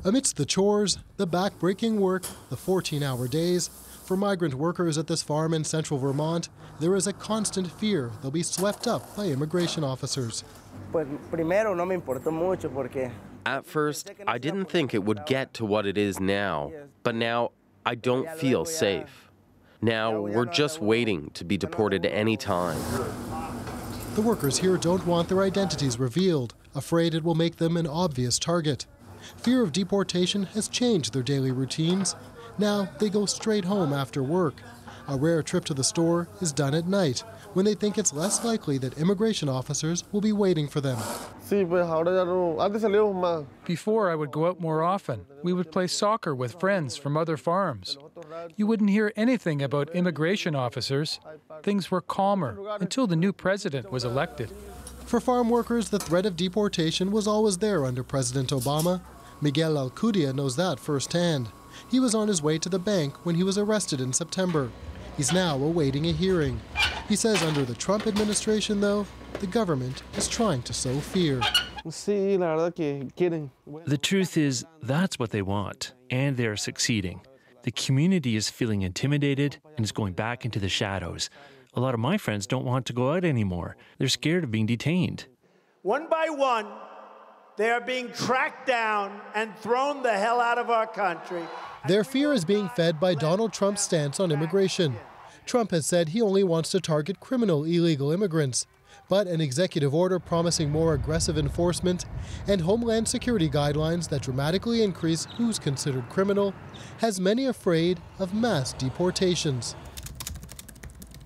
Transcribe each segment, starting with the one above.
Amidst the chores, the back-breaking work, the 14-hour days, for migrant workers at this farm in central Vermont, there is a constant fear they'll be swept up by immigration officers. At first, I didn't think it would get to what it is now, but now I don't feel safe. Now we're just waiting to be deported any time. The workers here don't want their identities revealed, afraid it will make them an obvious target. Fear of deportation has changed their daily routines. Now they go straight home after work. A rare trip to the store is done at night, when they think it's less likely that immigration officers will be waiting for them. Before, I would go out more often. We would play soccer with friends from other farms. You wouldn't hear anything about immigration officers. Things were calmer until the new president was elected. For farm workers, the threat of deportation was always there under President Obama. Miguel Alcudia knows that firsthand. He was on his way to the bank when he was arrested in September. He's now awaiting a hearing. He says under the Trump administration, though, the government is trying to sow fear. The truth is, that's what they want, and they're succeeding. The community is feeling intimidated and is going back into the shadows. A lot of my friends don't want to go out anymore. They're scared of being detained. One by one, they are being tracked down and thrown the hell out of our country. Their fear is being fed by Donald Trump's stance on immigration. Trump has said he only wants to target criminal illegal immigrants. But an executive order promising more aggressive enforcement and Homeland Security guidelines that dramatically increase who's considered criminal has many afraid of mass deportations.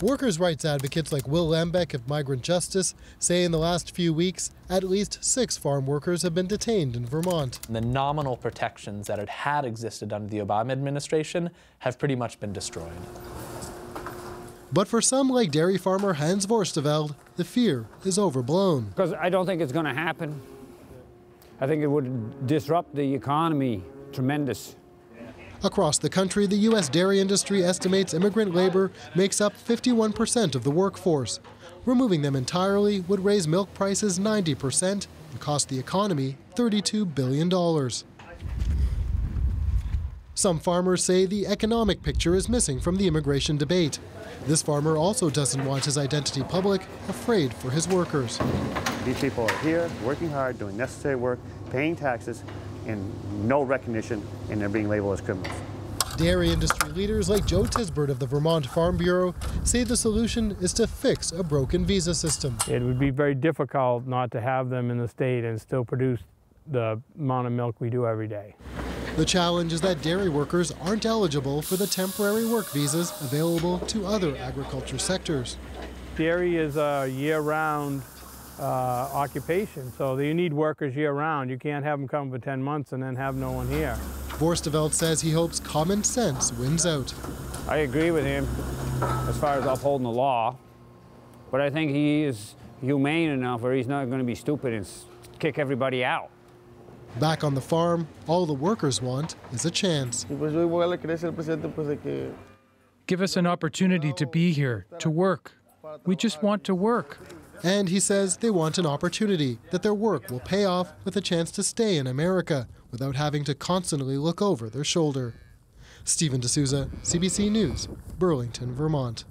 Workers' rights advocates like Will Lambeck of Migrant Justice say in the last few weeks, at least 6 farm workers have been detained in Vermont. The nominal protections that had existed under the Obama administration have pretty much been destroyed. But for some like dairy farmer Hans Vorsteveld, the fear is overblown. Because I don't think it's going to happen. I think it would disrupt the economy tremendous. Across the country, the U.S. dairy industry estimates immigrant labor makes up 51% of the workforce. Removing them entirely would raise milk prices 90% and cost the economy $32 billion. Some farmers say the economic picture is missing from the immigration debate. This farmer also doesn't want his identity public, afraid for his workers. These people are here, working hard, doing necessary work, paying taxes, and no recognition, and they're being labeled as criminals. Dairy industry leaders like Joe Tisbert of the Vermont Farm Bureau say the solution is to fix a broken visa system. It would be very difficult not to have them in the state and still produce the amount of milk we do every day. The challenge is that dairy workers aren't eligible for the temporary work visas available to other agriculture sectors. Dairy is a year-round occupation, so you need workers year-round. You can't have them come for 10 months and then have no one here. Vorsteveld says he hopes common sense wins out. I agree with him as far as upholding the law, but I think he is humane enough where he's not going to be stupid and kick everybody out. Back on the farm, all the workers want is a chance. Give us an opportunity to be here, to work. We just want to work. And he says they want an opportunity, that their work will pay off with a chance to stay in America without having to constantly look over their shoulder. Stephen D'Souza, CBC News, Burlington, Vermont.